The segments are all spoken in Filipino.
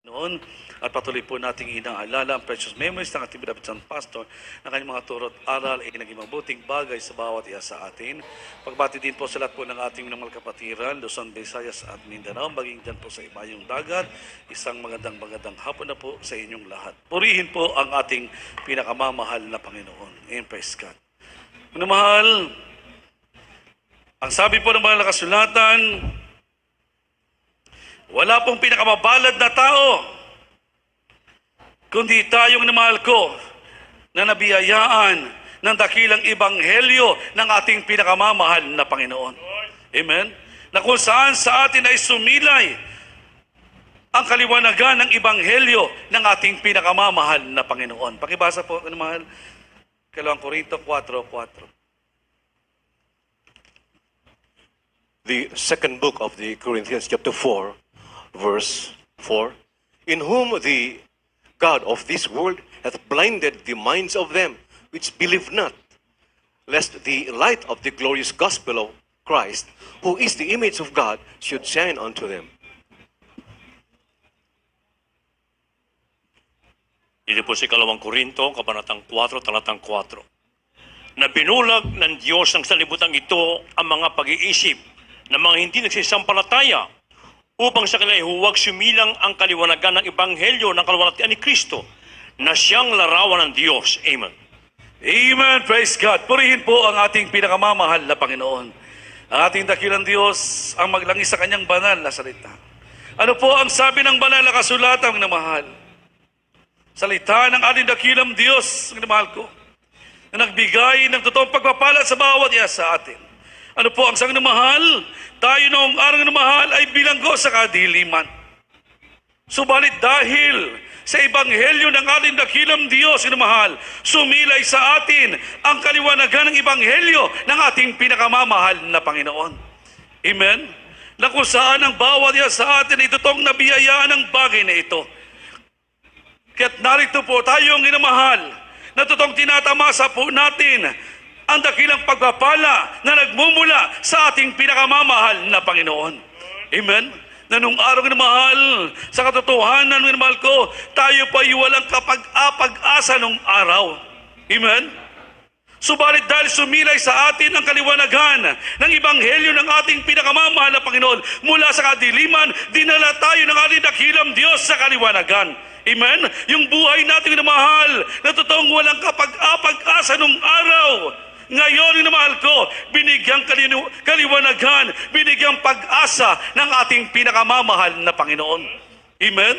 noon at patuloy po nating inaalala ang precious memories ng ating beloved son pastor na kanyang mga turo at aral ay naging mabuting bagay sa bawat isa sa atin. Pagbati din po sa lahat po ng ating mga kapatiran, Luzon, Visayas at Mindanao, maging dyan po sa ibayong dagat. Isang magandang hapon na po sa inyong lahat. Purihin po ang ating pinakamamahal na Panginoon. Amen, praise God. Mga mahal, ang sabi po ng mga kasulatan, wala pong pinakamabalad na tao, kundi tayong namahal ko na nabiyayaan ng dakilang ebanghelyo ng ating pinakamamahal na Panginoon. Amen? Na kung saan sa atin ay sumilay ang kaliwanagan ng ebanghelyo ng ating pinakamamahal na Panginoon. Pakibasa po, mahal, 2 Korinto 4:4. The second book of the Corinthians, chapter 4, verse 4, in whom the God of this world hath blinded the minds of them which believe not, lest the light of the glorious gospel of Christ, who is the image of God, should shine unto them. Dito po si 2 Korinto, kabanatang 4, talatang 4. Na binulag ng Diyos ng sanlibutan ito ang mga pag-iisip ng mga hindi nagsisampalataya upang sa kanila huwag sumilang ang kaliwanagan ng ebanghelyo ng kaluwalhatian ni Kristo na siyang larawan ng Diyos. Amen. Amen. Praise God. Purihin po ang ating pinakamamahal na Panginoon. Ang ating dakilang Diyos ang maglangis sa kanyang banal na salita. Ano po ang sabi ng banal na kasulatan, mga mahal? Salita ng ating dakilang Diyos, mga mahal ko, na nagbigay ng totoong pagpapala sa bawat isa sa atin. Ano po ang sang mahal? Tayo noong araw ng mahal ay bilanggo sa kadiliman. Subalit dahil sa ebanghelyo ng ating dakilang Diyos na mahal, sumilay sa atin ang kaliwanagan ng ebanghelyo ng ating pinakamamahal na Panginoon. Amen? Na kung saan ang bawat isa sa atin ay totoong nabiyayaan ng bagay na ito. Kaya't narito po tayong inamahal na totoong tinatamasa po natin ang dakilang pagpapala na nagmumula sa ating pinakamamahal na Panginoon. Amen? Na nung araw na mahal, sa katotohanan na mahal ko, tayo pa ay walang kapag-asa nung araw. Amen? Subalit dahil sumilay sa atin ang kaliwanagan ng ebanghelyo ng ating pinakamamahal na Panginoon, mula sa kadiliman, dinala tayo ng ating dakilang Diyos sa kaliwanagan. Amen? Yung buhay natin na mahal, na totoong walang kapag-asa nung araw, ngayon, minamahal ko, binigyang kaliwanagan, binigyang pag-asa ng ating pinakamamahal na Panginoon. Amen?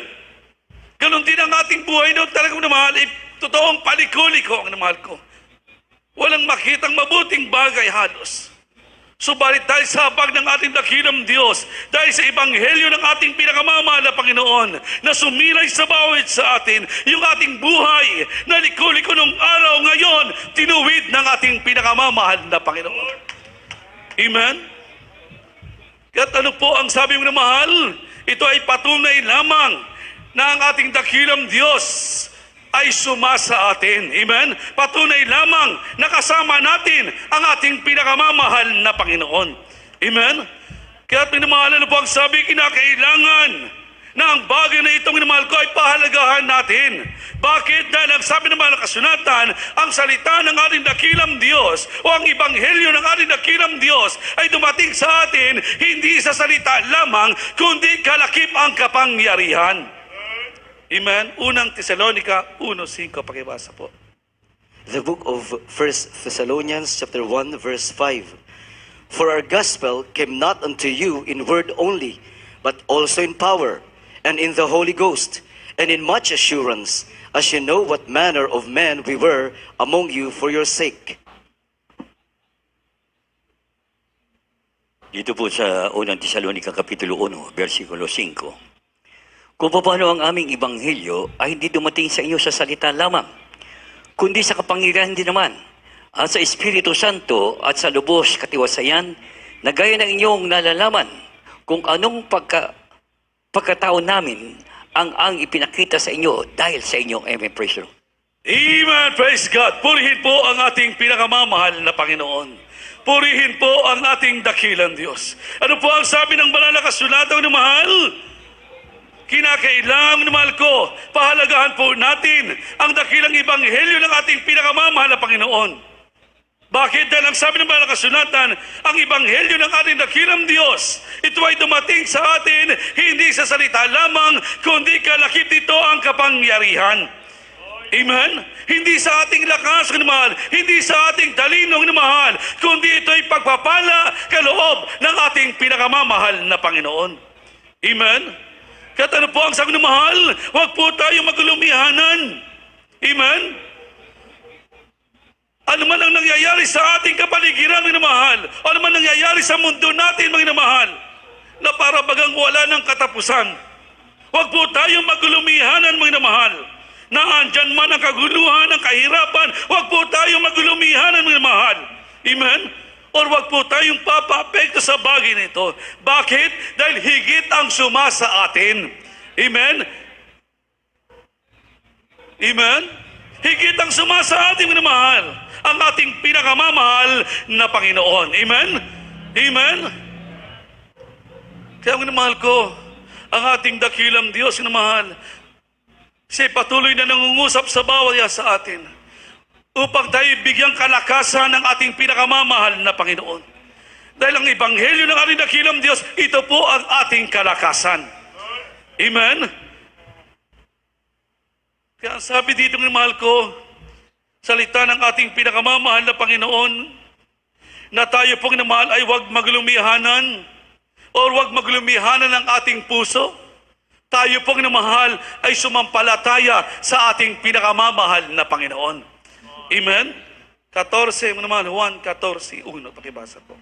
Ganon din ang ating buhay noon talagang minamahal, totoong paliko-liko ang minamahal ko. Walang makitang mabuting bagay halos. Subalit dahil sa habag ng ating dakilang Diyos, dahil sa ebanghelyo ng ating pinakamamahal na Panginoon, na sumilay sa bawat sa atin, yung ating buhay na liko-liko nung araw ngayon, tinuwid ng ating pinakamamahal na Panginoon. Amen? At ano po ang sabi mo na mahal? Ito ay patunay lamang na ang ating dakilang Diyos ay sumasa atin. Amen? Patunay lamang nakasama natin ang ating pinakamamahal na Panginoon. Amen? Kaya minamahalan po ang sabi, kinakailangan na ang bagay na itong minamahal ko ay pahalagahan natin. Bakit? Dahil ang sabi ng mga kasunatan, ang salita ng ating dakilang Diyos o ang ebanghelyo ng ating dakilang Diyos ay dumating sa atin hindi sa salita lamang, kundi kalakip ang kapangyarihan. Amen. Unang Tesalonica 1:5, pakibasa po. The book of 1 Thessalonians chapter 1 verse 5. For our gospel came not unto you in word only, but also in power, and in the Holy Ghost, and in much assurance, as you know what manner of men we were among you for your sake. Dito po sa unang Tesalonica Kapitulo 1, versikulo 5. Kung paano ang aming ebanghelyo ay hindi dumating sa inyo sa salita lamang, kundi sa kapangyarihan din naman, at sa Espiritu Santo at sa lubos katiwasayan, na gaya ng inyong nalalaman kung anong pagkatao namin ang ipinakita sa inyo dahil sa inyong amen. Praise the Lord. Amen. Praise God. Purihin po ang ating pinakamamahal na Panginoon. Purihin po ang ating dakilang Diyos. Ano po ang sabi ng banal na kasulatan na mahal? kinakailangan mahal ko, pahalagahan po natin ang dakilang ebanghelyo ng ating pinakamamahal na Panginoon. Bakit? Dahil ang sabi ng banal na kasulatan, ang ebanghelyo ng ating dakilang Diyos, ito ay dumating sa atin hindi sa salita lamang, kundi kalakip nito ang kapangyarihan. Amen? Hindi sa ating lakas, mahal, hindi sa ating talinong mahal, kundi ito ay pagpapala kaloob ng ating pinakamamahal na Panginoon. Amen? Kaya ano po ang sabi ng mahal? Huwag po tayo maglumihanan. Amen? Ano man ang nangyayari sa ating kapaligiran, mga mahal, ano man nangyayari sa mundo natin, mga mahal, na para bagang wala ng katapusan. Huwag po tayong maglumihanan, mga mahal, na andyan man ang kaguluhan, ang kahirapan, huwag po tayong maglumihanan, mga mahal. Amen? Or huwag po tayong papaapekto sa bagay nito. Bakit? Dahil higit ang sumasa atin. Amen? Amen? Higit ang sumasa atin, mga mahal, ang ating pinakamamahal na Panginoon. Amen? Amen? Kaya mga mahal ko, ang ating dakilang Diyos na mahal, siya patuloy na nangungusap sa bawat isa sa atin upang tayo bigyang kalakasan ng ating pinakamamahal na Panginoon. Dahil ang ebanghelyo ng ating dakilang Diyos, ito po ang ating kalakasan. Amen? Kaya ang sabi dito ng mahal ko, salita ng ating pinakamamahal na Panginoon, na tayo pong namahal ay huwag maglumihanan o huwag maglumihanan ng ating puso. Tayo pong namahal ay sumampalataya sa ating pinakamamahal na Panginoon. Amen? 14, mga mahal, Juan 14, 1, pakibasa po.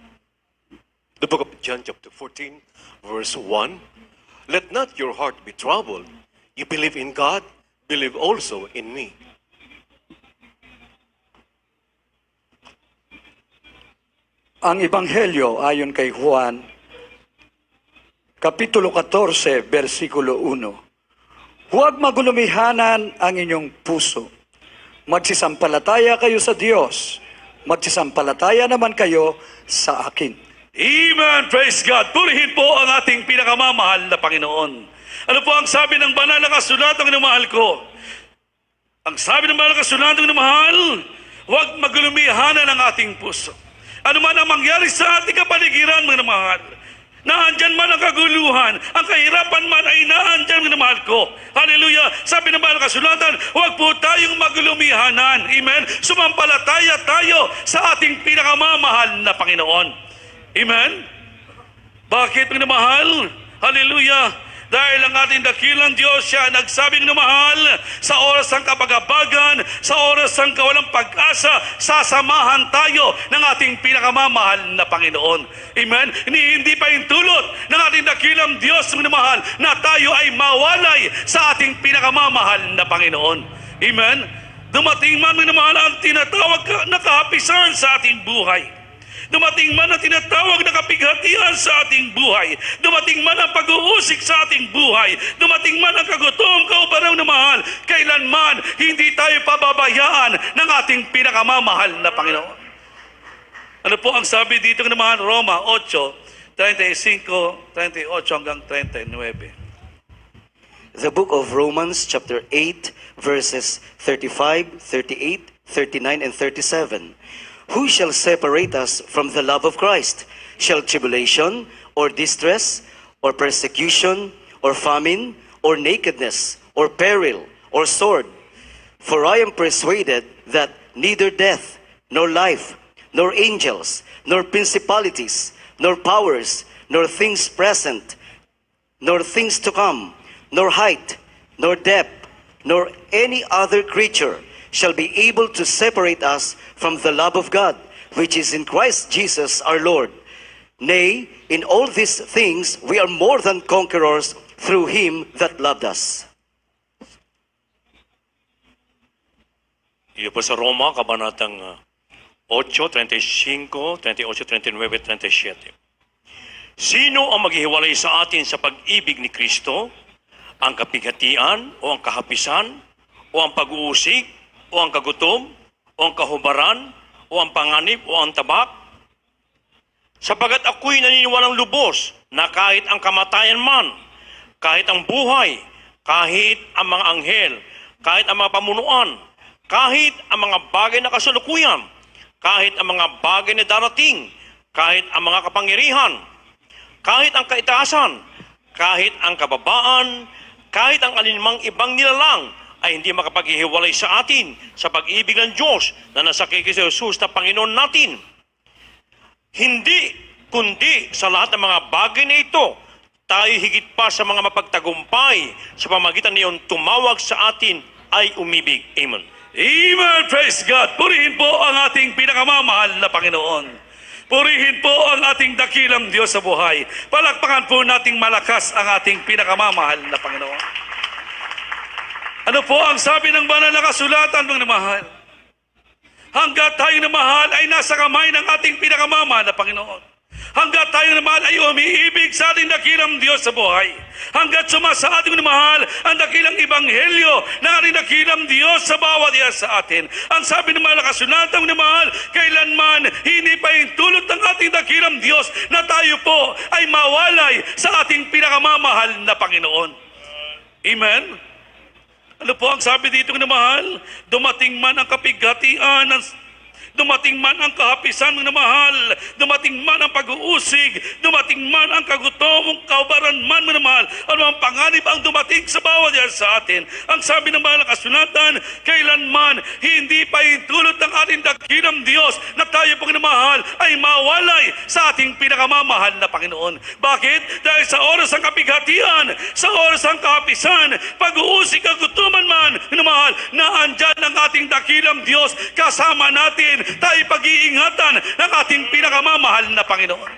The book of John chapter 14, verse 1. Let not your heart be troubled. You believe in God, believe also in me. Ang Ebanghelyo ayon kay Juan, Kapitulo 14, versikulo 1. Huwag magulumihanan ang inyong puso. Magsisampalataya kayo sa Diyos. Magsisampalataya naman kayo sa akin. Amen! Praise God! Purihin po ang ating pinakamamahal na Panginoon. Ano po ang sabi ng banal na kasulatan ng mahal ko? Ang sabi ng banal na kasulatan ng mahal, huwag magulumihanan ang ating puso. Ano man ang mangyari sa ating kapaligiran, mga mahal, naandyan man ang kaguluhan, ang kahirapan man ay naandyan, mga mahal ko. Hallelujah! Sabi ng banal na kasulatan, huwag po tayong magulumihanan. Amen? Sumampalataya tayo sa ating pinakamamahal na Panginoon. Amen? Bakit, mga mahal? Hallelujah! Dahil ang ating dakilang Diyos siya nagsabing na mahal, sa oras ng kapagabagan, sa oras ng kawalang pag-asa, sasamahan tayo ng ating pinakamamahal na Panginoon. Amen? Hindi pa hintulot ng ating dakilang Diyos na mahal na tayo ay mawalay sa ating pinakamamahal na Panginoon. Amen? Dumating man na mahal ang tinatawag na kahapisan sa ating buhay. Dumating man ang tinatawag na kapighatian sa ating buhay. Dumating man ang pag-uusik sa ating buhay. Dumating man ang kagutom, kaubarang na mahal. Kailanman, hindi tayo pababayaan ng ating pinakamamahal na Panginoon. Ano po ang sabi dito ng mahal? Roma 8, 35, 38 hanggang 39. The book of Romans chapter 8, verses 35, 38, 39, and 37. Who shall separate us from the love of Christ? Shall tribulation, or distress, or persecution, or famine, or nakedness, or peril, or sword? For I am persuaded that neither death, nor life, nor angels, nor principalities, nor powers, nor things present, nor things to come, nor height, nor depth, nor any other creature shall be able to separate us from the love of God, which is in Christ Jesus our Lord. Nay, in all these things we are more than conquerors through Him that loved us. Iyo po sa Roma, kabanatang 8, 35, 38, 39, 37. Sino ang maghihiwalay sa atin sa pag-ibig ni Kristo? Ang kapighatian o ang kahapisan o ang pag-uusig o ang kagutom, o ang kahubaran, o ang panganib, o ang tabak? Sapagat ako'y naniniwalang lubos na kahit ang kamatayan man, kahit ang buhay, kahit ang mga anghel, kahit ang mga pamunuan, kahit ang mga bagay na kasalukuyan, kahit ang mga bagay na darating, kahit ang mga kapangyarihan, kahit ang kaitaasan, kahit ang kababaan, kahit ang alinmang ibang nilalang, ay hindi makapaghihiwalay sa atin sa pag-ibig ng Diyos na nasa kay Jesus na Panginoon natin. Hindi, kundi sa lahat ng mga bagay na ito, tayo higit pa sa mga mapagtagumpay sa pamagitan niyon tumawag sa atin ay umibig. Amen. Amen! Praise God! Purihin po ang ating pinakamamahal na Panginoon. Purihin po ang ating dakilang Diyos sa buhay. Palakpakan po nating malakas ang ating pinakamamahal na Panginoon. Ano po ang sabi ng banal na kasulatan, mga namahal? Hanggat tayo namahal ay nasa kamay ng ating pinakamamahal na Panginoon. Hanggat tayo namahal ay umiibig sa ating dakilang Diyos sa buhay. Hanggat sumasa ating namahal ang dakilang ebanghelyo ng ating dakilang Diyos sa bawat isa sa atin. Ang sabi ng mga kasulatan, namahal, kailanman hindi pa tulot ng ating dakilang Diyos na tayo po ay mawalay sa ating pinakamamahal na Panginoon. Amen? Ano po ang sabi dito na mahal? Dumating man ang kapighatian, dumating man ang kahapisan na mahal, dumating man ang pag-uusig, dumating man ang kagutomong kaubaran man na mahal, ano ang panganib ang dumating sa bawat isa sa atin. Ang sabi ng mga kasulatan, kailanman hindi pa itulot ng ating dakilang Diyos na tayo pong namahal ay mawalay sa ating pinakamamahal na Panginoon. Bakit? Dahil sa oras ng kapighatian, sa oras ng kahapisan, pag-uusig, kagutuman man na mahal, na andyan ang ating dakilang Diyos kasama natin, tayo pag-iingatan ng ating pinakamamahal na Panginoon.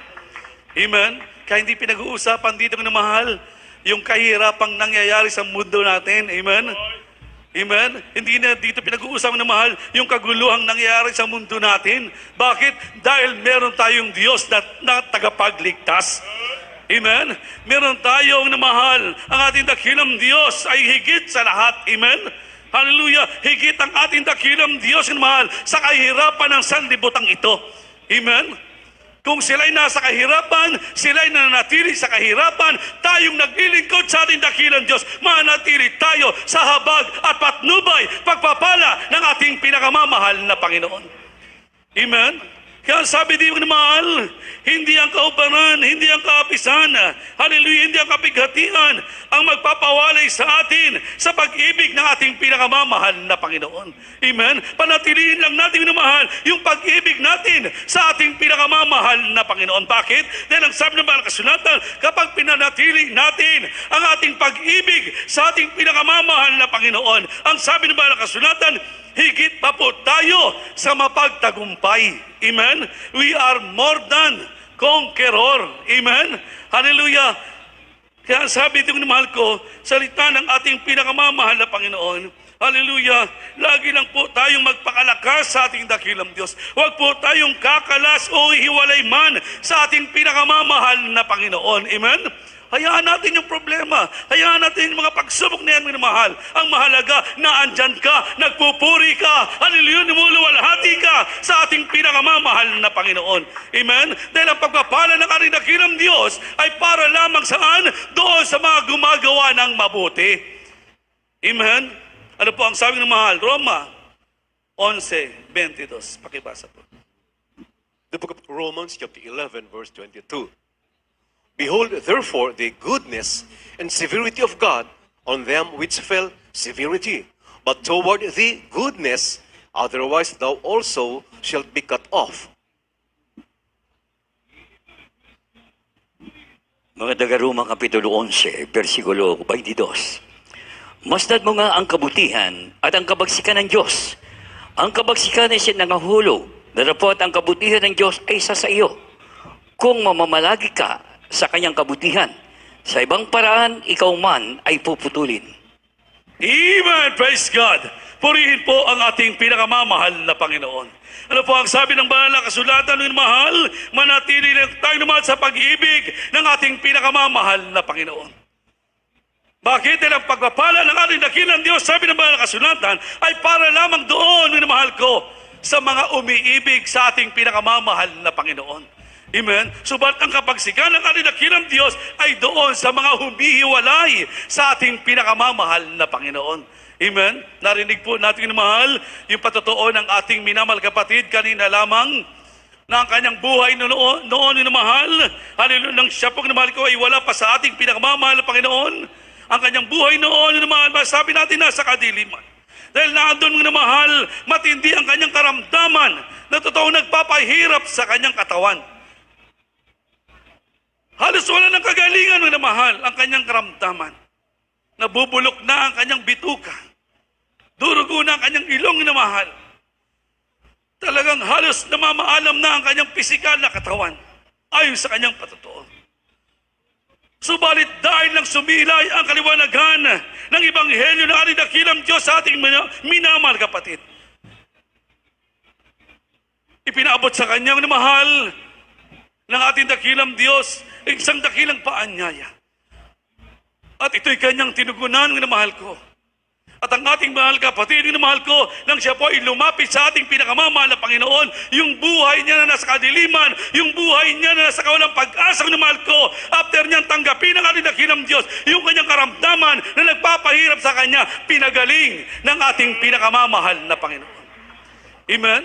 Amen? Kaya hindi pinag-uusapan dito na mahal yung kahirapang nangyayari sa mundo natin. Amen? Amen? Hindi na dito pinag-uusapan na mahal yung kaguluhang nangyayari sa mundo natin. Bakit? Dahil meron tayong Diyos na tagapagligtas. Amen? Meron tayong namahal. Ang ating dakilang Diyos ay higit sa lahat. Amen? Hallelujah! Higit ang ating dakilang Diyos na mahal sa kahirapan ng sanlibutan ito. Amen? Kung sila'y nasa kahirapan, sila'y nananatili sa kahirapan, tayong naglilingkod sa ating dakilang Diyos, manatili tayo sa habag at patnubay, pagpapala ng ating pinakamamahal na Panginoon. Amen? Kaya sabi di na mahal, hindi ang kaubaran, hindi ang kaapisan, hallelujah, hindi ang kapighatian ang magpapawalay sa atin sa pag-ibig ng ating pinakamamahal na Panginoon. Amen? Panatilihin lang natin minamahal yung pag-ibig natin sa ating pinakamamahal na Panginoon. Bakit? Dahil ang sabi ng mga kasulatan, kapag pinanatili natin ang ating pag-ibig sa ating pinakamamahal na Panginoon, ang sabi ng mga kasulatan, higit pa po tayo sa mapagtagumpay. Amen? We are more than conqueror. Amen? Hallelujah. Kaya sabi dito ng mahal ko, salita ng ating pinakamamahal na Panginoon, hallelujah, lagi lang po tayong magpakalakas sa ating dakilang Diyos. Huwag po tayong kakalas o hiwalay man sa ating pinakamamahal na Panginoon. Amen? Hayaan natin yung problema. Hayaan natin yung mga pagsubok na yan, minamahal. Ang mahalaga na andyan ka, nagpupuri ka, hallelujah, lumuluwalhati ka sa ating pinakamamahal na Panginoon. Amen? Dahil ang pagpapala ng ating dakilang Diyos ay para lamang saan? Doon sa mga gumagawa ng mabuti. Amen? Ano po ang sabi ng mahal? Roma 11:22. Pakibasa po. The book of Romans, chapter 11, verse 22. Behold, therefore, the goodness and severity of God on them which fell severity, but toward thee goodness, otherwise thou also shalt be cut off. Mga taga-Roma, Kapitulo 11, versikulo 22. Masdan mo nga ang kabutihan at ang kabagsikan ng Diyos. Ang kabagsikan ay siya nangahulog, narapot ang kabutihan ng Diyos ay sa iyo. Kung mamamalagi ka sa kanyang kabutihan, sa ibang paraan, ikaw man ay puputulin. Amen! Praise God! Purihin po ang ating pinakamamahal na Panginoon. Ano po ang sabi ng banal na kasulatan ng mahal? Manatili lang tayo naman sa pag-ibig ng ating pinakamamahal na Panginoon. Bakit? Dahil ang pagpapala ng ating dakilang Diyos, sabi ng banal na kasulatan, ay para lamang doon, minamahal ko, sa mga umiibig sa ating pinakamamahal na Panginoon. Amen? Subalit ang kapagsikan ng ating dakilang Diyos ay doon sa mga humihiwalay sa ating pinakamamahal na Panginoon. Amen? Narinig po natin mahal yung patotoo ng ating minamahal kapatid kanina lamang na ang kanyang buhay noon yung mahal. Hallelujah, nang siya pong namahal ko ay wala pa sa ating pinakamamahal na Panginoon. Ang kanyang buhay noon yung mahal, masabi natin nasa kadiliman. Dahil naandun mga mahal, matindi ang kanyang karamdaman na totoong nagpapahirap sa kanyang katawan. Halos wala ng kagalingan mga mahal ang kanyang karamdaman. Nabubulok na ang kanyang bituka. Durugo na ang kanyang ilong na mahal. Talagang halos namamaalam na ang kanyang pisikal na katawan ayon sa kanyang patotoo. Subalit dahil lang sumilay ang kaliwanagan ng Ebanghelyo ng ating dakilang Diyos sa ating minamahal kapatid. Ipinaabot sa kanyang mahal ng ating dakilang Diyos isang dakilang paanyaya. At ito'y kanyang tinugunan ng mahal ko. At ang ating mahal kapatid, ng mahal ko, nang siya po ay lumapit sa ating pinakamamahal na Panginoon, yung buhay niya na nasa kadiliman, yung buhay niya na nasa kawalang pag-asa ng mahal ko, after niyang tanggapin ang ating dakilang Diyos, yung kanyang karamdaman na nagpapahirap sa kanya, pinagaling ng ating pinakamamahal na Panginoon. Amen?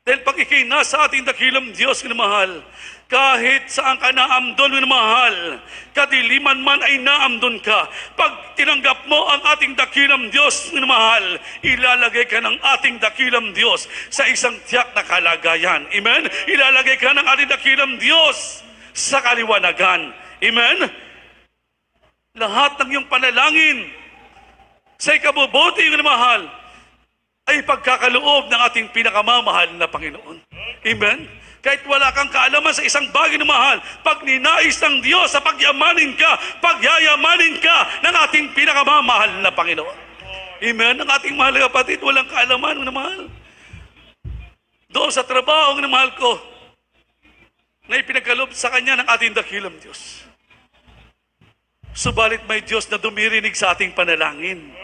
Dahil pag ikay nasa ating dakilang Diyos na mahal, kahit saan ka naamdon na mahal, kadiliman man ay naamdon ka. Pag tinanggap mo ang ating dakilang Diyos na mahal, ilalagay ka ng ating dakilang Diyos sa isang tiyak na kalagayan. Amen? Ilalagay ka ng ating dakilang Diyos sa kaliwanagan. Amen? Lahat ng iyong panalangin sa ikabubuti na mahal ay pagkakaloob ng ating pinakamamahal na Panginoon. Amen? Kahit wala kang kaalaman sa isang bagay na mahal, pag ninais ng Diyos sa pagyamanin ka, pagyayamanin ka ng ating pinakamamahal na Panginoon. Amen? Ang ating mahal na kapatid, walang kaalaman na mahal. Doon sa trabaho na mahal ko, na ipinagkaloob sa kanya ng ating dakilang Diyos. Subalit may Diyos na dumirinig sa ating panalangin.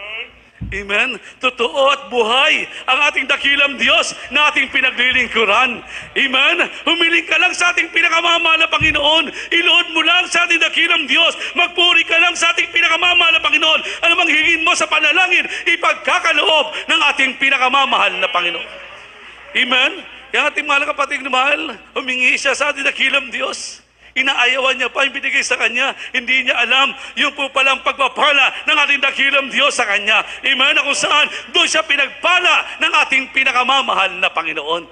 Amen? Totoo at buhay ang ating dakilang Diyos na ating pinaglilingkuran. Amen? Humiling ka lang sa ating pinakamamahal na Panginoon. Iluhod mo lang sa ating dakilang Diyos. Magpuri ka lang sa ating pinakamamahal na Panginoon. Ano mang hingin mo sa panalangin, ipagkakaloob ng ating pinakamamahal na Panginoon. Amen? Yung ating mahal na kapatid na mahal, humingi siya sa ating dakilang Diyos. Inaayawan niya pa yung binigay sa kanya. Hindi niya alam yung po palang pagpapala ng ating dakilang Diyos sa kanya. Amen? Na kung saan doon siya pinagpala ng ating pinakamamahal na Panginoon.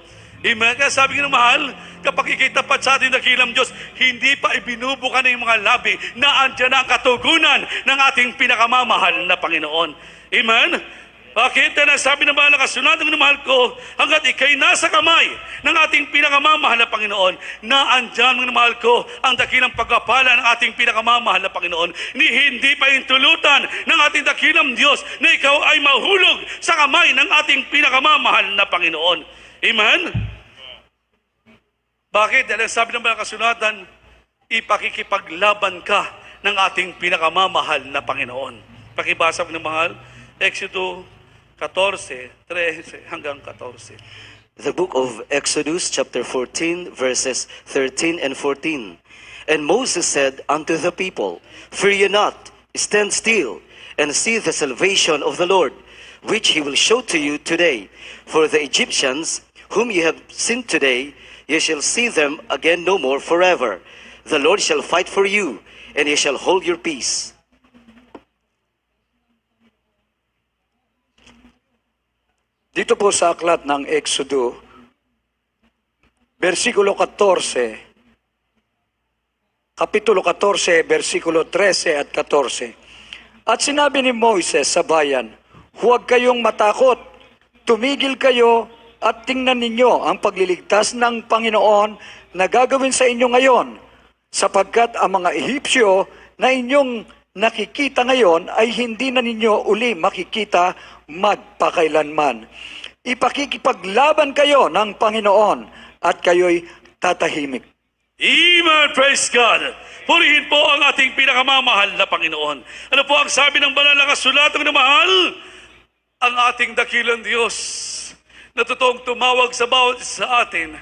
Amen? Kaya sabi ng mahal, kapag ikitapat sa ating dakilang Diyos, hindi pa ibinubuka na yung mga labi na andyan na ang katugunan ng ating pinakamamahal na Panginoon. Amen? Bakit? Dahil sabi ng mga nakasunatan ng mahal ko, hanggat ikay nasa kamay ng ating pinakamamahal na Panginoon, na andyan mga mahal ko ang dakilang pagkapala ng ating pinakamamahal na Panginoon, ni hindi pa intulutan ng ating dakilang Diyos na ikaw ay mahulog sa kamay ng ating pinakamamahal na Panginoon. Amen? Bakit? Dahil sabi ng mga kasunatan, ipakikipaglaban ka ng ating pinakamamahal na Panginoon. Pakibasa ng mahal, Exodus 14:13 hanggang 14. The book of Exodus, chapter 14, verses 13 and 14. And Moses said unto the people, Fear ye not, stand still, and see the salvation of the Lord, which he will show to you today. For the Egyptians, whom ye have seen today, ye shall see them again no more forever. The Lord shall fight for you, and ye shall hold your peace. Dito po sa aklat ng Exodo, versikulo 14, kapitulo 14, versikulo 13 at 14. At sinabi ni Moises sa bayan, Huwag kayong matakot, tumigil kayo at tingnan ninyo ang pagliligtas ng Panginoon na gagawin sa inyo ngayon, sapagkat ang mga Ehipsyo na inyong nakikita ngayon ay hindi na ninyo uli makikita magpakailanman. Ipakikipaglaban kayo ng Panginoon at kayo'y tatahimik. Amen. Praise God. Purihin po ang ating pinakamamahal na Panginoon. Ano po ang sabi ng banal na kasulatan na mahal? Ang ating dakilang Diyos na totoong tumawag sa bawat sa atin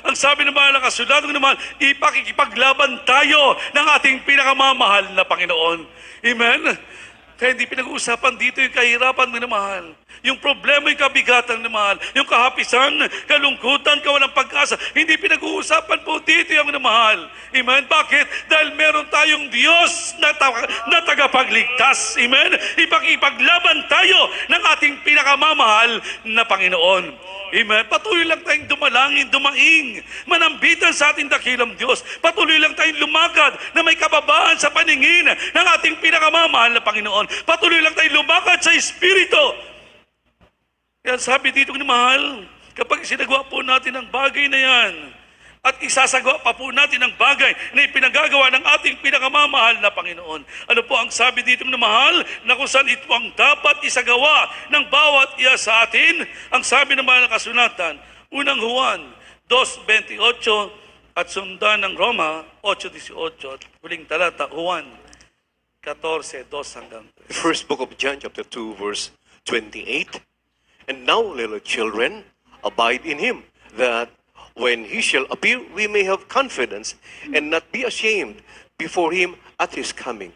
Ang sabi ng mga nakasulat naman, ipakikipaglaban tayo ng ating pinakamamahal na Panginoon. Amen? Kaya hindi pinag-uusapan dito yung kahirapan, minamahal. Yung problema, yung kabigatan, minamahal. Yung kahapisan, kalungkutan, kawalang pag-asa. Hindi pinag-uusapan po dito yung minamahal. Amen? Bakit? Dahil meron tayong Diyos na tagapagligtas. Amen? Ipaglaban tayo ng ating pinakamamahal na Panginoon. Amen. Patuloy lang tayong dumalangin, dumaing, manambitan sa ating dakilang Diyos. Patuloy lang tayong lumakad na may kababaan sa paningin ng ating pinakamamahal na Panginoon. Patuloy lang tayong lumakad sa Espiritu. Yan sabi dito ni mahal, kapag sinagawa po natin ang bagay na yan, at isasagawa pa po natin ang bagay na ipinagagawa ng ating pinakamamahal na Panginoon. Ano po ang sabi dito na mahal? Na kung saan ito ang dapat isagawa ng bawat iya sa atin? Ang sabi ng mga kasunatan, unang Juan 2:28 at sundan ng Roma 8:18 at huling talata, Juan 14:2 The first book of John, chapter 2, verse 28. And now, little children, abide in him, that when he shall appear, we may have confidence and not be ashamed before him at his coming.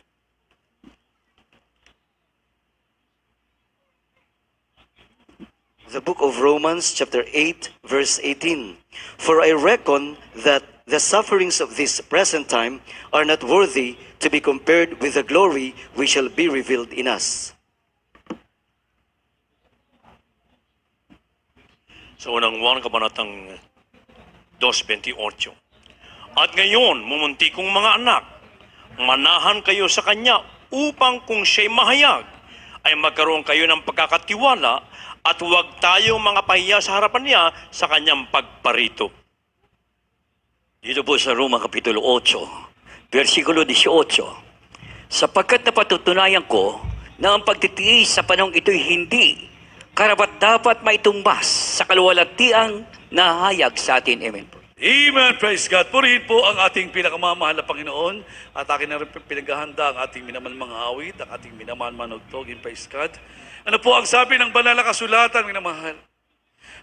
The book of Romans, chapter 8, verse 18. For I reckon that the sufferings of this present time are not worthy to be compared with the glory which shall be revealed in us. Sa unang 1, kabanatang 2:28. At ngayon, mumunti kong mga anak, manahan kayo sa Kanya upang kung siya'y mahayag, ay magkaroon kayo ng pagkakatiwala at huwag tayong mga pahiya sa harapan niya sa Kanyang pagparito. Dito po sa Roma Kapitulo 8, versikulo 18. Sapagkat napatutunayan ko na ang pagtitiis sa panahong ito'y hindi karapat-dapat maitumbas sa kaluwalhatiang nahayag sa atin. Amen. Amen. Praise God. Purihin po ang ating pinakamamahal na Panginoon at akin na rin pinaghahanda ang ating minamahal mga awit, ang ating minamahal manugtog. Praise God. Ano po ang sabi ng banal na kasulatan, minamahal?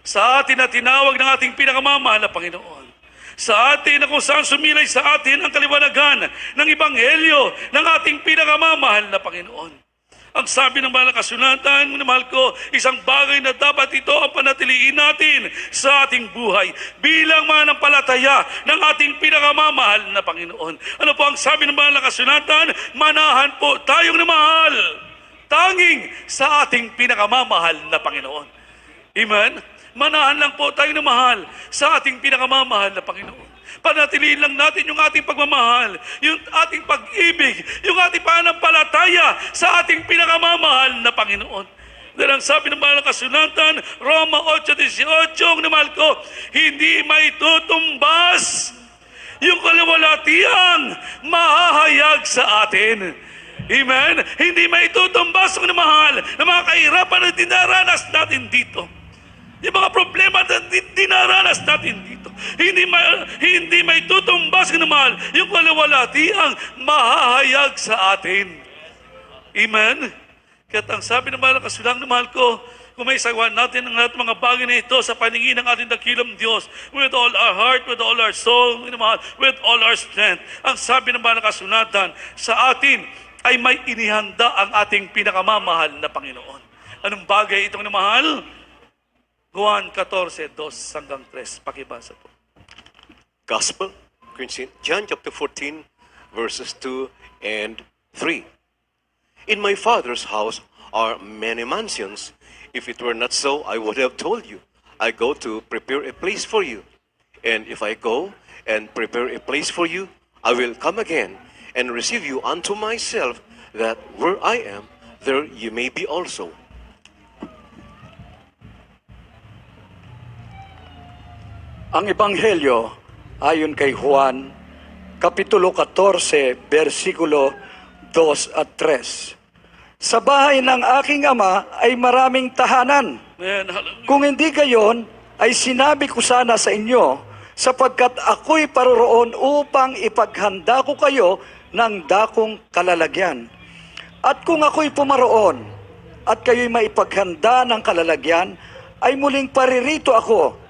Sa atin na tinawag ng ating pinakamamahal na Panginoon. Sa atin na kung saan sumilay sa atin ang kaliwanagan ng Ebanghelyo ng ating pinakamamahal na Panginoon. Ang sabi ng banal na kasulatan, minamahal ko, isang bagay na dapat ito ang panatiliin natin sa ating buhay bilang manampalataya ng ating pinakamamahal na Panginoon. Ano po ang sabi ng banal na kasulatan? Manahan po tayong namahal, tanging sa ating pinakamamahal na Panginoon. Amen? Manahan lang po tayong namahal sa ating pinakamamahal na Panginoon. Panatiliin lang natin yung ating pagmamahal, yung ating pag-ibig, yung ating pananampalataya sa ating pinakamamahal na Panginoon. Dahil ang sabi ng banal na kasulatan, Roma 8:18, ang namahal ko, hindi maitutumbas yung kaluwalhatiang mahahayag sa atin. Amen? Hindi maitutumbas ang namahal ng mga kahirapan na dinaranas natin dito. Yung mga problema na dinaranas natin dito. Hindi may tutumbas ng mahal yung kaluwalhatiang mahahayag sa atin. Amen? Kaya ang sabi ng mahal kasulang na mahal ko, kung may sagawa natin ang lahat mga bagay na ito sa paningin ng ating dakilang Diyos, with all our heart, with all our soul, with all our strength. Ang sabi ng mahal kasunatan, sa atin ay may inihanda ang ating pinakamamahal na Panginoon. Anong bagay itong namahal? Juan 14:2-3. Pakibasa po. Gospel, John chapter 14, verses 2 and 3. In my Father's house are many mansions. If it were not so, I would have told you. I go to prepare a place for you. And if I go and prepare a place for you, I will come again and receive you unto myself, that where I am, there you may be also. Ang Ebanghelyo ayon kay Juan, Kapitulo 14, versikulo 2 at 3. Sa bahay ng aking ama ay maraming tahanan. Amen. Hallelujah. Kung hindi gayon, ay sinabi ko sana sa inyo, sapagkat ako'y paroroon upang ipaghanda ko kayo ng dakong kalalagyan. At kung ako'y pumaroon, at kayo'y maipaghanda ng kalalagyan, ay muling paririto ako,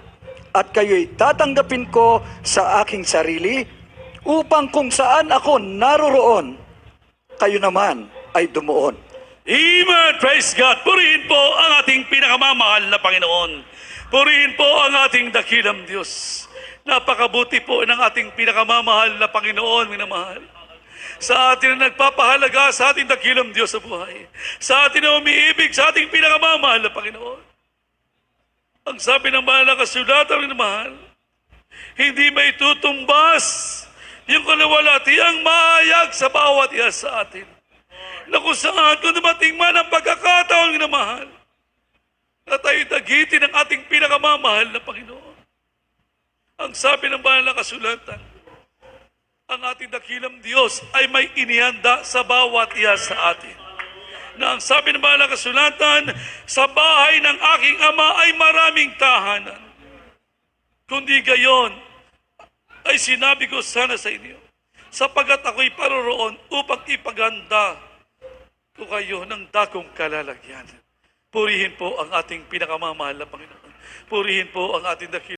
at kayo'y tatanggapin ko sa aking sarili upang kung saan ako naroroon, kayo naman ay dumuon. Amen. Praise God. Purihin po ang ating pinakamamahal na Panginoon. Purihin po ang ating dakilang Diyos. Napakabuti po ng ating pinakamamahal na Panginoon, minamahal. Sa atin na nagpapahalaga, sa ating dakilang Diyos sa buhay. Sa atin na umiibig, sa ating pinakamamahal na Panginoon. Ang sabi ng mahal na kasulatan, minamahal, hindi may tutumbas yung kalawalatiang maayag sa bawat isa sa atin. Na kung saan, kung dumating man ang pagkakataon, minamahal, na tayo dagitin ang ating pinakamamahal na Panginoon. Ang sabi ng banal na kasulatan, ang ating dakilang Diyos ay may inihanda sa bawat isa sa atin. Na ang sabi ng banal na kasulatan, sa bahay ng aking Ama ay maraming tahanan. Kundi gayon, ay sinabi ko sana sa inyo, sapagat ako'y paroroon upang ipaganda ko kayo ng dakong kalalagyan. Purihin po ang ating pinakamamahal na Panginoon. Purihin po ang ating dakilang